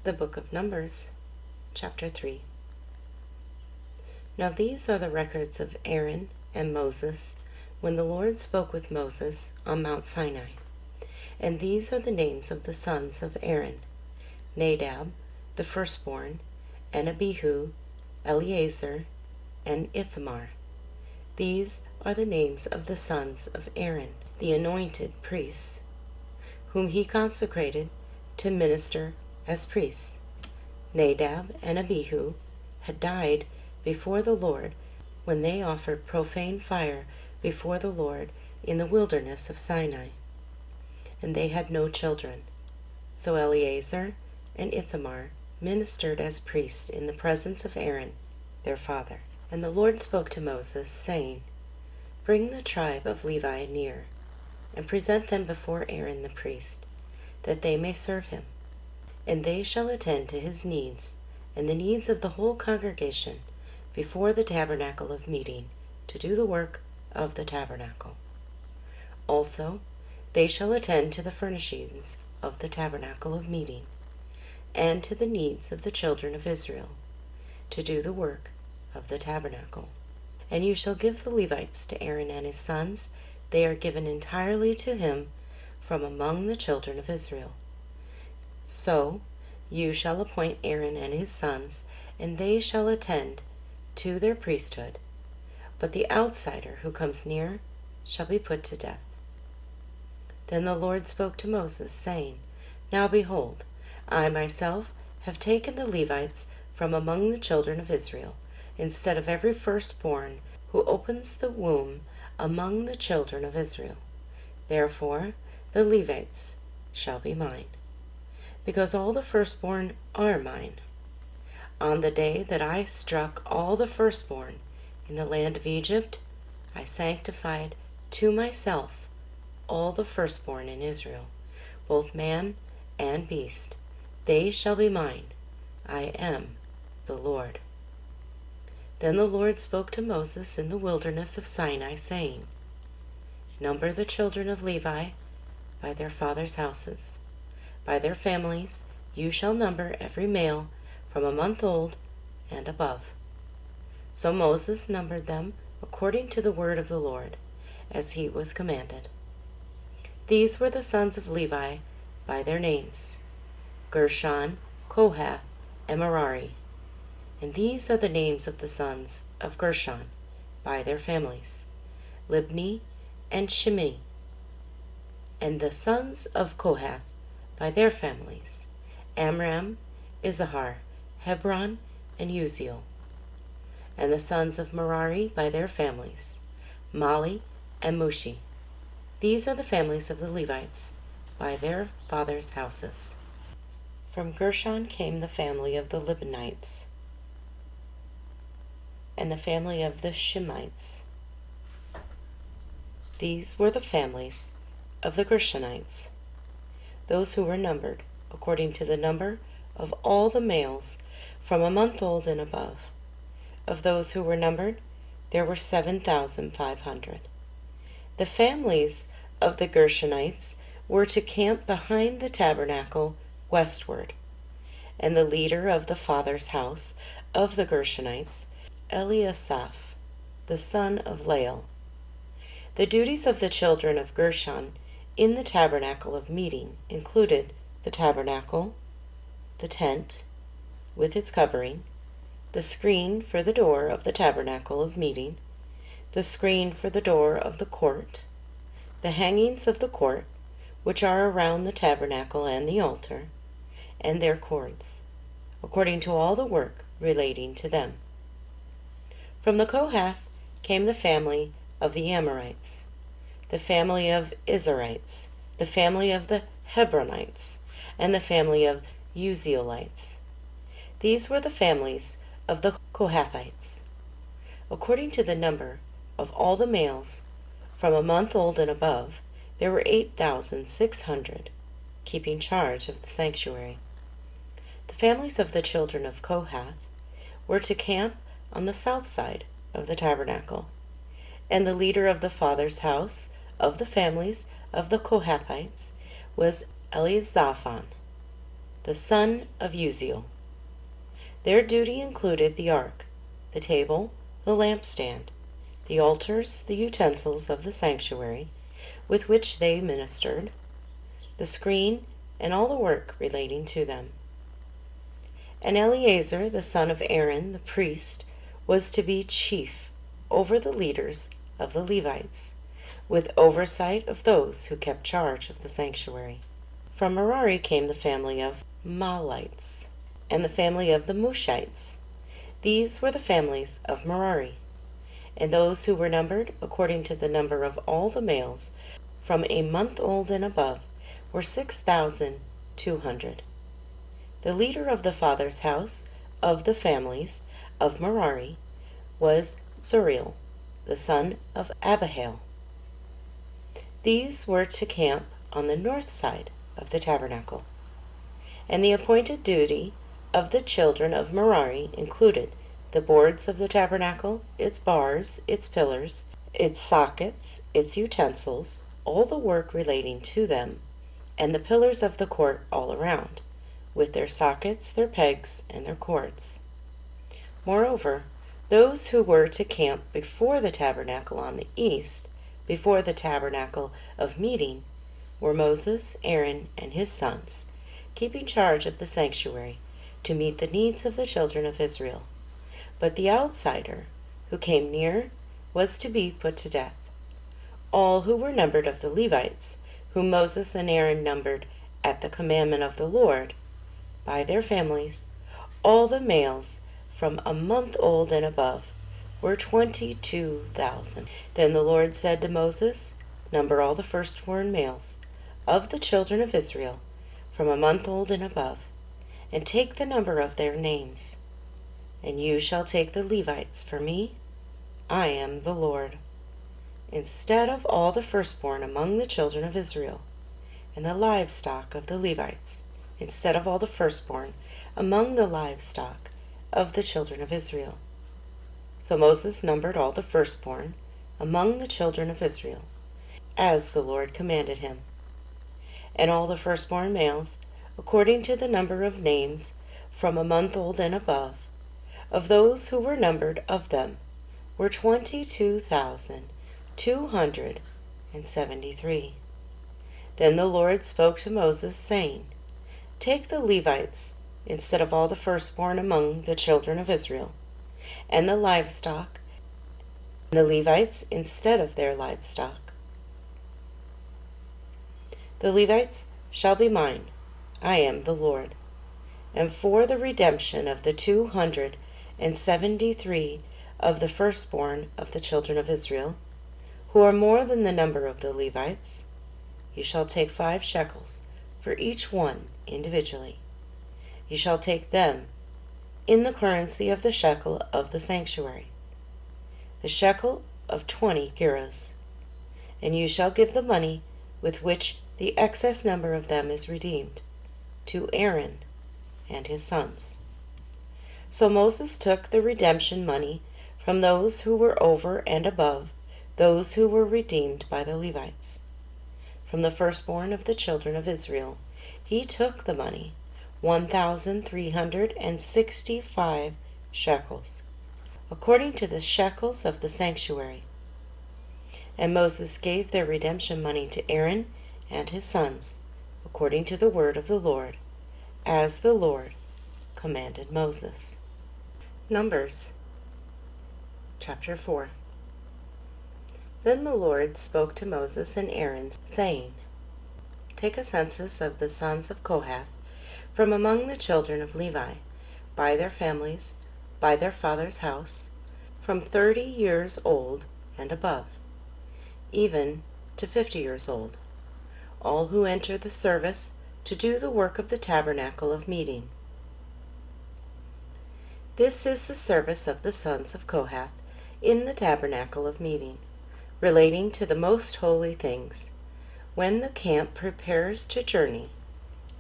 The Book of Numbers, Chapter 3. Now these are the records of Aaron and Moses when the Lord spoke with Moses on Mount Sinai. And these are the names of the sons of Aaron: Nadab, the firstborn, and Abihu, Eleazar, and Ithamar. These are the names of the sons of Aaron, the anointed priests, whom he consecrated to minister as priests. Nadab and Abihu had died before the Lord when they offered profane fire before the Lord in the wilderness of Sinai. And they had no children. So Eleazar and Ithamar ministered as priests in the presence of Aaron, their father. And the Lord spoke to Moses, saying, Bring the tribe of Levi near, and present them before Aaron the priest, that they may serve him. And they shall attend to his needs, and the needs of the whole congregation, before the tabernacle of meeting, to do the work of the tabernacle. Also, they shall attend to the furnishings of the tabernacle of meeting, and to the needs of the children of Israel, to do the work of the tabernacle. And you shall give the Levites to Aaron and his sons. They are given entirely to him from among the children of Israel. So you shall appoint Aaron and his sons, and they shall attend to their priesthood. But the outsider who comes near shall be put to death. Then the Lord spoke to Moses, saying, Now behold, I myself have taken the Levites from among the children of Israel, instead of every firstborn who opens the womb among the children of Israel. Therefore the Levites shall be mine, because all the firstborn are mine. On the day that I struck all the firstborn in the land of Egypt, I sanctified to myself all the firstborn in Israel, both man and beast. They shall be mine. I am the Lord. Then the Lord spoke to Moses in the wilderness of Sinai, saying, Number the children of Levi by their fathers' houses. By their families you shall number every male from a month old and above. So Moses numbered them according to the word of the Lord, as he was commanded. These were the sons of Levi by their names: Gershon, Kohath, and Merari. And these are the names of the sons of Gershon by their families: Libni and Shimei. And the sons of Kohath by their families: Amram, Izahar, Hebron, and Uziel. And the sons of Merari by their families: Mali and Mushi. These are the families of the Levites by their fathers' houses. From Gershon came the family of the Libnites, and the family of the Shimeites. These were the families of the Gershonites, those who were numbered according to the number of all the males from a month old and above. Of those who were numbered, there were 7,500. The families of the Gershonites were to camp behind the tabernacle westward, and the leader of the father's house of the Gershonites, Eleazar, the son of Lael. The duties of the children of Gershon in the tabernacle of meeting included the tabernacle, the tent with its covering, the screen for the door of the tabernacle of meeting, the screen for the door of the court, the hangings of the court, which are around the tabernacle and the altar, and their cords, according to all the work relating to them. From the Kohath came the family of the Amorites, the family of Izharites, the family of the Hebronites, and the family of Uzielites. These were the families of the Kohathites. According to the number of all the males from a month old and above, there were 8,600, keeping charge of the sanctuary. The families of the children of Kohath were to camp on the south side of the tabernacle, and the leader of the father's house of the families of the Kohathites was Eleazar. the son of Uziel. Their duty included the ark, the table, the lampstand, the altars, the utensils of the sanctuary, with which they ministered, the screen, and all the work relating to them. And Eleazar, the son of Aaron, the priest, was to be chief over the leaders of the Levites, with oversight of those who kept charge of the sanctuary. From Merari came the family of Malights, and the family of the Mooshites. These were the families of Merari. And those who were numbered, according to the number of all the males, from a month old and above, were 6,200. The leader of the father's house of the families of Merari was Zuriel, the son of Abihail. These were to camp on the north side of the tabernacle. And the appointed duty of the children of Merari included the boards of the tabernacle, its bars, its pillars, its sockets, its utensils, all the work relating to them, and the pillars of the court all around, with their sockets, their pegs, and their cords. Moreover, those who were to camp before the tabernacle on the east, before the tabernacle of meeting, were Moses, Aaron, and his sons, keeping charge of the sanctuary to meet the needs of the children of Israel. But the outsider who came near was to be put to death. All who were numbered of the Levites, whom Moses and Aaron numbered at the commandment of the Lord, by their families, all the males from a month old and above, were 22,000. Then the Lord said to Moses, Number all the firstborn males of the children of Israel, from a month old and above, and take the number of their names. And you shall take the Levites for me. I am the Lord. Instead of all the firstborn among the children of Israel, and the livestock of the Levites, instead of all the firstborn among the livestock of the children of Israel. So Moses numbered all the firstborn among the children of Israel, as the Lord commanded him. And all the firstborn males, according to the number of names, from a month old and above, of those who were numbered of them, were 22,273. Then the Lord spoke to Moses, saying, Take the Levites instead of all the firstborn among the children of Israel, and the livestock, and the Levites instead of their livestock. The Levites shall be mine. I am the Lord. And for the redemption of the 273 of the firstborn of the children of Israel, who are more than the number of the Levites, you shall take 5 shekels for each one individually. You shall take them in the currency of the shekel of the sanctuary, the shekel of 20 gerahs, and you shall give the money with which the excess number of them is redeemed to Aaron and his sons. So Moses took the redemption money from those who were over and above those who were redeemed by the Levites. From the firstborn of the children of Israel, he took the money, 1,365 shekels, according to the shekels of the sanctuary. And Moses gave their redemption money to Aaron and his sons, according to the word of the Lord, as the Lord commanded Moses. Numbers chapter 4. Then the Lord spoke to Moses and Aaron, saying, Take a census of the sons of Kohath from among the children of Levi, by their families, by their father's house, from 30 years old and above, even to 50 years old, all who enter the service to do the work of the tabernacle of meeting. This is the service of the sons of Kohath in the tabernacle of meeting, relating to the most holy things. When the camp prepares to journey,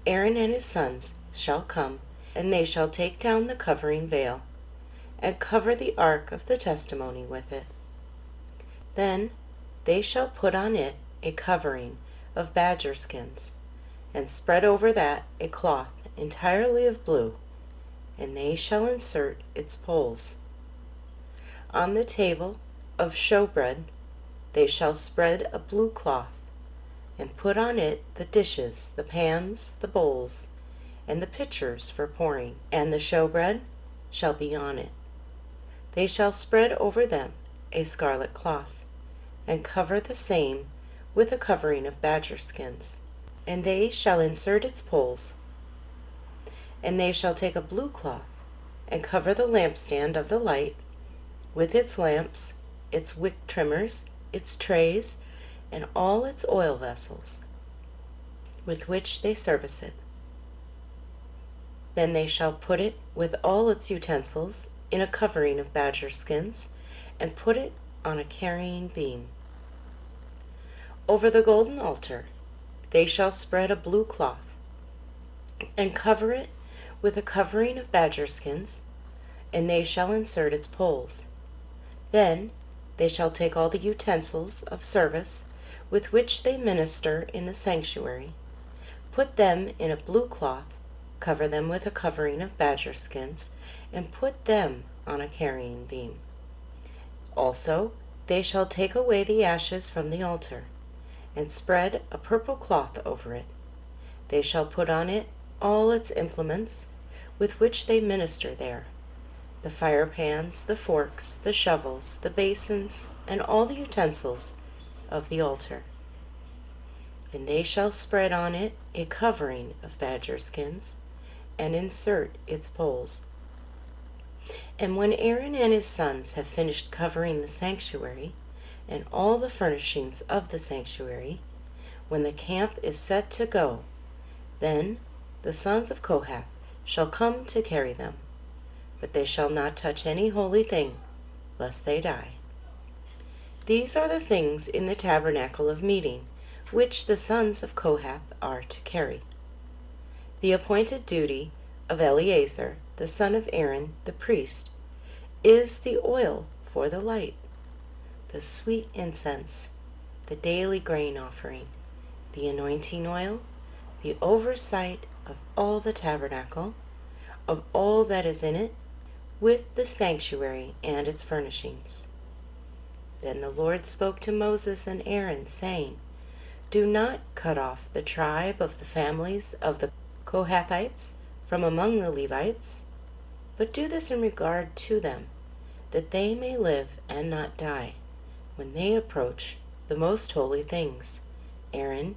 Aaron and his sons shall come, and they shall take down the covering veil, and cover the ark of the testimony with it. Then they shall put on it a covering of badger skins, and spread over that a cloth entirely of blue, and they shall insert its poles. On the table of showbread they shall spread a blue cloth, and put on it the dishes, the pans, the bowls, and the pitchers for pouring, and the showbread shall be on it. They shall spread over them a scarlet cloth, and cover the same with a covering of badger skins, and they shall insert its poles. And they shall take a blue cloth, and cover the lampstand of the light, with its lamps, its wick trimmers, its trays, and all its oil vessels, with which they service it. Then they shall put it with all its utensils in a covering of badger skins, and put it on a carrying beam. Over the golden altar they shall spread a blue cloth, and cover it with a covering of badger skins, and they shall insert its poles. Then they shall take all the utensils of service with which they minister in the sanctuary, put them in a blue cloth, cover them with a covering of badger skins, and put them on a carrying beam. Also they shall take away the ashes from the altar, and spread a purple cloth over it. They shall put on it all its implements with which they minister there, the fire pans, the forks, the shovels, the basins, and all the utensils of the altar. And they shall spread on it a covering of badger skins, and insert its poles. And when Aaron and his sons have finished covering the sanctuary, and all the furnishings of the sanctuary, when the camp is set to go, then the sons of Kohath shall come to carry them, but they shall not touch any holy thing, lest they die. These are the things in the tabernacle of meeting, which the sons of Kohath are to carry. The appointed duty of Eleazar, the son of Aaron, the priest, is the oil for the light, the sweet incense, the daily grain offering, the anointing oil, the oversight of all the tabernacle, of all that is in it, with the sanctuary and its furnishings. Then the Lord spoke to Moses and Aaron, saying, Do not cut off the tribe of the families of the Kohathites from among the Levites, but do this in regard to them, that they may live and not die, when they approach the most holy things. Aaron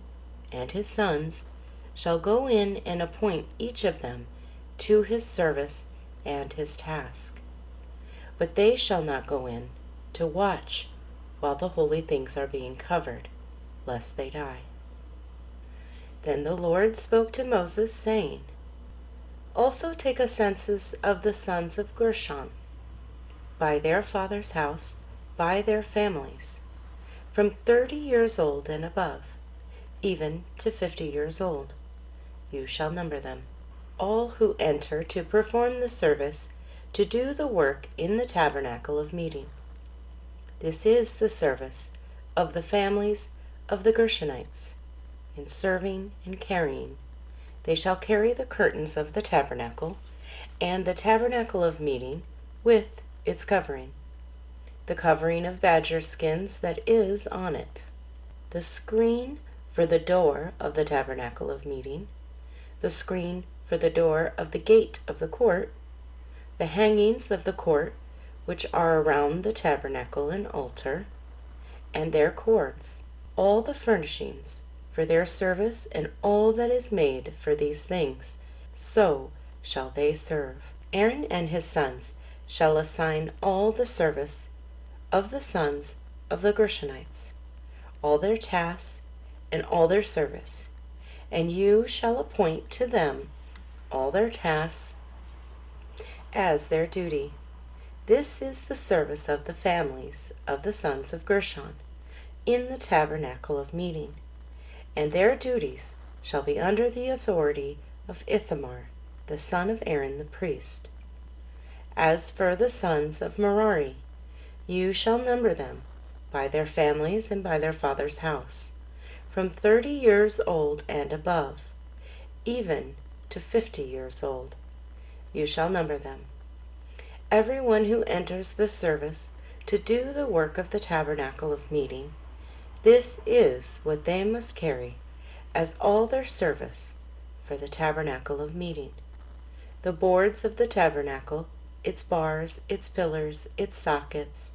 and his sons shall go in and appoint each of them to his service and his task. But they shall not go in to watch while the holy things are being covered, lest they die. Then the Lord spoke to Moses, saying, Also take a census of the sons of Gershon, by their father's house, by their families, from 30 years old and above, even to 50 years old. You shall number them, all who enter to perform the service, to do the work in the tabernacle of meeting. This is the service of the families of the Gershonites, in serving and carrying. They shall carry the curtains of the tabernacle, and the tabernacle of meeting with its covering, the covering of badger skins that is on it, the screen for the door of the tabernacle of meeting, the screen for the door of the gate of the court, the hangings of the court which are around the tabernacle and altar, and their cords, all the furnishings for their service, and all that is made for these things, so shall they serve. Aaron and his sons shall assign all the service of the sons of the Gershonites, all their tasks and all their service, and you shall appoint to them all their tasks as their duty. This is the service of the families of the sons of Gershon in the tabernacle of meeting, and their duties shall be under the authority of Ithamar, the son of Aaron the priest. As for the sons of Merari, you shall number them by their families and by their father's house, from 30 years old and above, even to 50 years old. You shall number them. Everyone who enters the service to do the work of the tabernacle of meeting, this is what they must carry as all their service for the tabernacle of meeting: the boards of the tabernacle, its bars, its pillars, its sockets,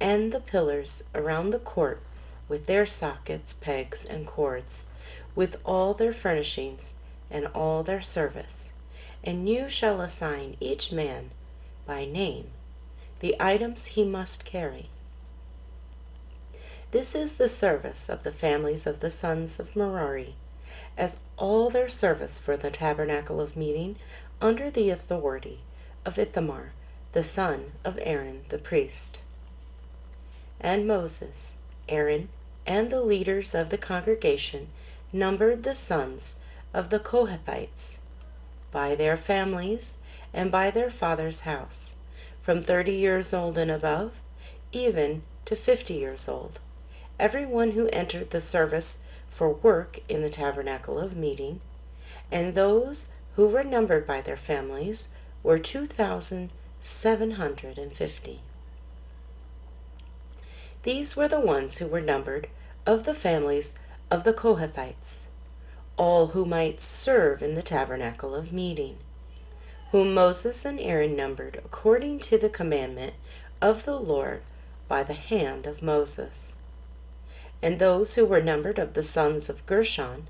and the pillars around the court with their sockets, pegs, and cords, with all their furnishings and all their service. And you shall assign each man by name the items he must carry. This is the service of the families of the sons of Merari, as all their service for the tabernacle of meeting, under the authority of Ithamar, the son of Aaron the priest. And Moses, Aaron, and the leaders of the congregation numbered the sons of the Kohathites by their families and by their father's house, from 30 years old and above, even to 50 years old, everyone who entered the service for work in the tabernacle of meeting, and those who were numbered by their families were 2,750. These were the ones who were numbered of the families of the Kohathites, all who might serve in the tabernacle of meeting, whom Moses and Aaron numbered according to the commandment of the Lord by the hand of Moses. And those who were numbered of the sons of Gershon,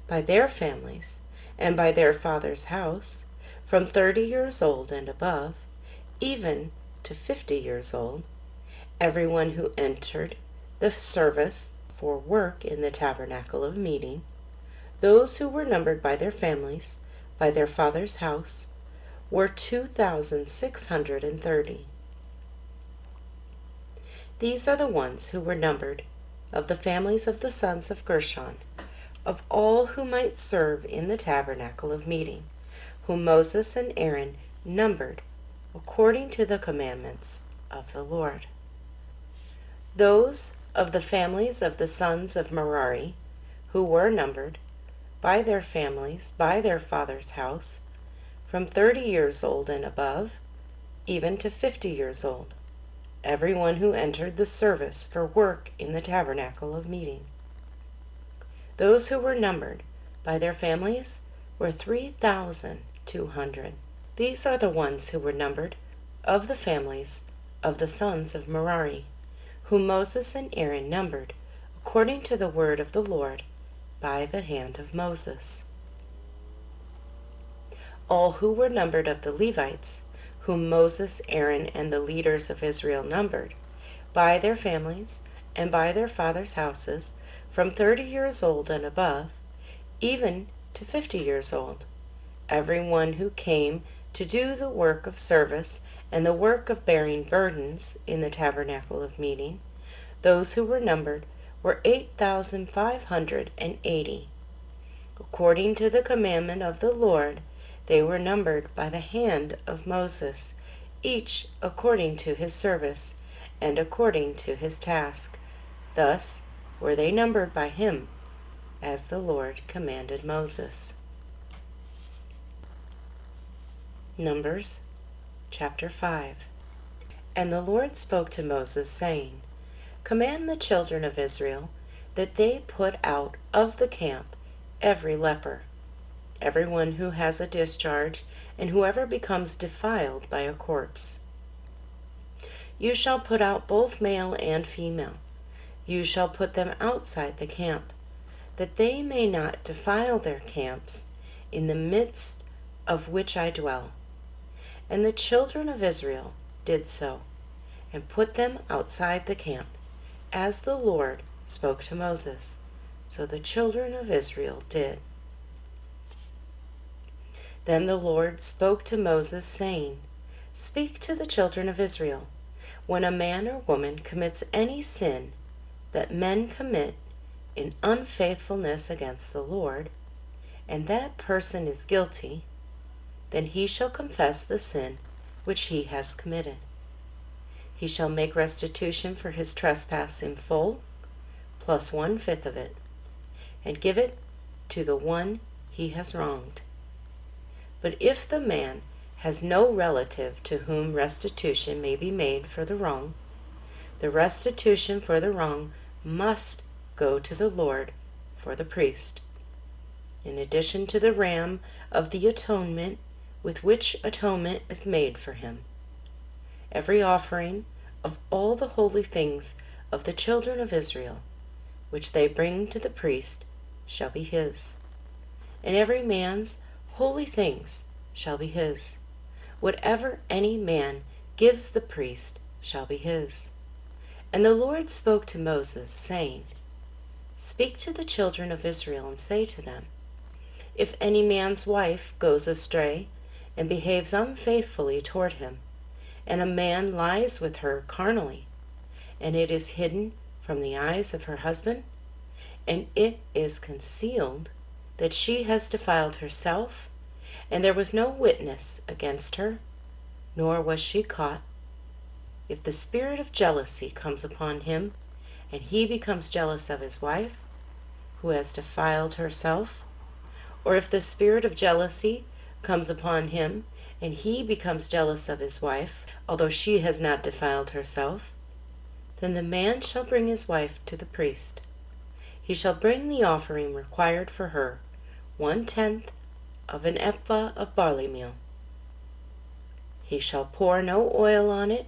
by their families and by their father's house, from 30 years old and above, even to 50 years old, everyone who entered the service for work in the tabernacle of meeting, those who were numbered by their families, by their father's house, were 2,630. These are the ones who were numbered of the families of the sons of Gershon, of all who might serve in the tabernacle of meeting, whom Moses and Aaron numbered according to the commandments of the Lord. Those of the families of the sons of Merari, who were numbered by their families, by their father's house, from 30 years old and above, even to 50 years old, everyone who entered the service for work in the tabernacle of meeting. Those who were numbered by their families were 3,200. These are the ones who were numbered of the families of the sons of Merari, whom Moses and Aaron numbered according to the word of the Lord by the hand of Moses. All who were numbered of the Levites, whom Moses, Aaron, and the leaders of Israel numbered, by their families and by their fathers' houses, from 30 years old and above, even to 50 years old, everyone who came to do the work of service and the work of bearing burdens in the tabernacle of meeting, those who were numbered were 8,580. According to the commandment of the Lord, they were numbered by the hand of Moses, each according to his service and according to his task. Thus were they numbered by him, as the Lord commanded Moses. Numbers chapter 5. And the Lord spoke to Moses, saying, Command the children of Israel that they put out of the camp every leper, everyone who has a discharge, and whoever becomes defiled by a corpse. You shall put out both male and female. You shall put them outside the camp, that they may not defile their camps in the midst of which I dwell. And the children of Israel did so, and put them outside the camp, as the Lord spoke to Moses. So the children of Israel did. Then the Lord spoke to Moses, saying, Speak to the children of Israel, when a man or woman commits any sin that men commit in unfaithfulness against the Lord, and that person is guilty, then he shall confess the sin which he has committed. He shall make restitution for his trespass in full, plus 1/5 of it, and give it to the one he has wronged. But if the man has no relative to whom restitution may be made for the wrong, the restitution for the wrong must go to the Lord for the priest, in addition to the ram of the atonement with which atonement is made for him. Every offering of all the holy things of the children of Israel, which they bring to the priest, shall be his. And every man's holy things shall be his. Whatever any man gives the priest shall be his. And the Lord spoke to Moses, saying, Speak to the children of Israel, and say to them, If any man's wife goes astray, and behaves unfaithfully toward him, and a man lies with her carnally, and it is hidden from the eyes of her husband, and it is concealed that she has defiled herself, and there was no witness against her, nor was she caught, if the spirit of jealousy comes upon him, and he becomes jealous of his wife, who has defiled herself, or if the spirit of jealousy comes upon him, and he becomes jealous of his wife, although she has not defiled herself, then the man shall bring his wife to the priest. He shall bring the offering required for her, 1/10 of an ephah of barley meal. He shall pour no oil on it,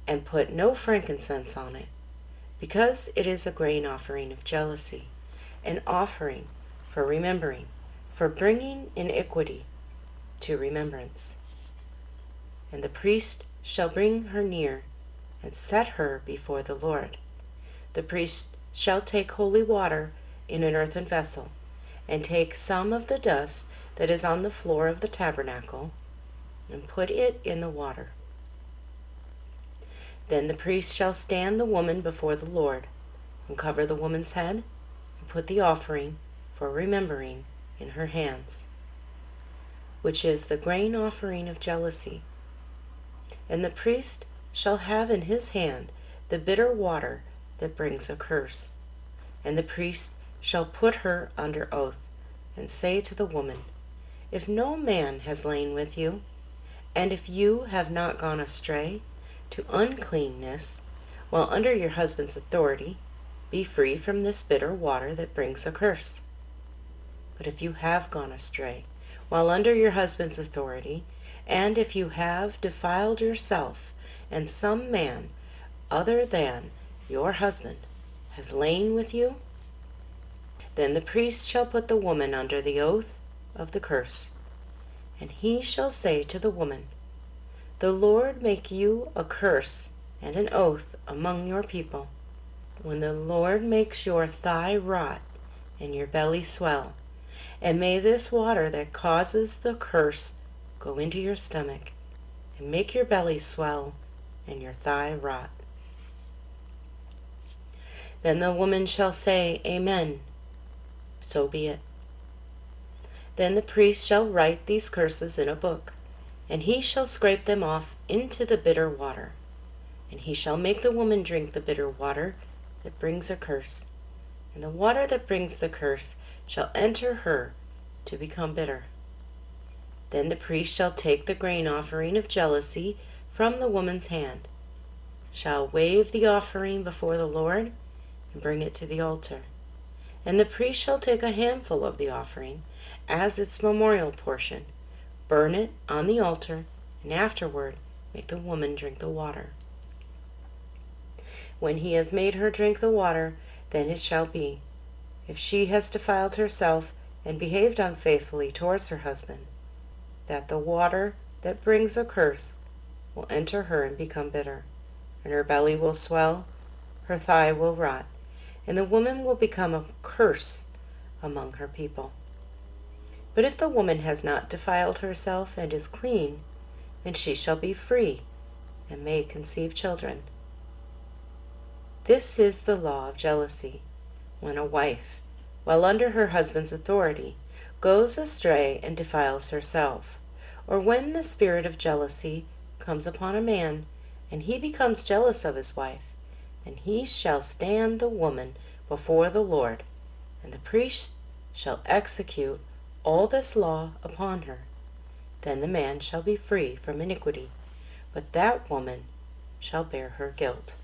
and put no frankincense on it, because it is a grain offering of jealousy, an offering for remembering, for bringing iniquity to remembrance. And the priest shall bring her near, and set her before the Lord. The priest shall take holy water in an earthen vessel, and take some of the dust that is on the floor of the tabernacle, and put it in the water. Then the priest shall stand the woman before the Lord, and cover the woman's head, and put the offering for remembering in her hands, which is the grain offering of jealousy. And the priest shall have in his hand the bitter water that brings a curse. And the priest shall put her under oath, and say to the woman, If no man has lain with you, and if you have not gone astray to uncleanness while under your husband's authority, be free from this bitter water that brings a curse. But if you have gone astray while under your husband's authority, and if you have defiled yourself, and some man other than your husband has lain with you, then the priest shall put the woman under the oath of the curse, and he shall say to the woman, The Lord make you a curse and an oath among your people, when the Lord makes your thigh rot and your belly swell, and may this water that causes the curse go into your stomach, and make your belly swell and your thigh rot. Then the woman shall say, Amen, so be it. Then the priest shall write these curses in a book, and he shall scrape them off into the bitter water. And he shall make the woman drink the bitter water that brings a curse, and the water that brings the curse shall enter her to become bitter. Then the priest shall take the grain offering of jealousy from the woman's hand, shall wave the offering before the Lord, and bring it to the altar. And the priest shall take a handful of the offering as its memorial portion, burn it on the altar, and afterward make the woman drink the water. When he has made her drink the water, then it shall be, if she has defiled herself and behaved unfaithfully towards her husband, that the water that brings a curse will enter her and become bitter, and her belly will swell, her thigh will rot, and the woman will become a curse among her people. But if the woman has not defiled herself and is clean, then she shall be free and may conceive children. This is the law of jealousy, when a wife, while under her husband's authority, goes astray and defiles herself, or when the spirit of jealousy comes upon a man, and he becomes jealous of his wife, and he shall stand the woman before the Lord, and the priest shall execute all this law upon her, Then the man shall be free from iniquity, but that woman shall bear her guilt.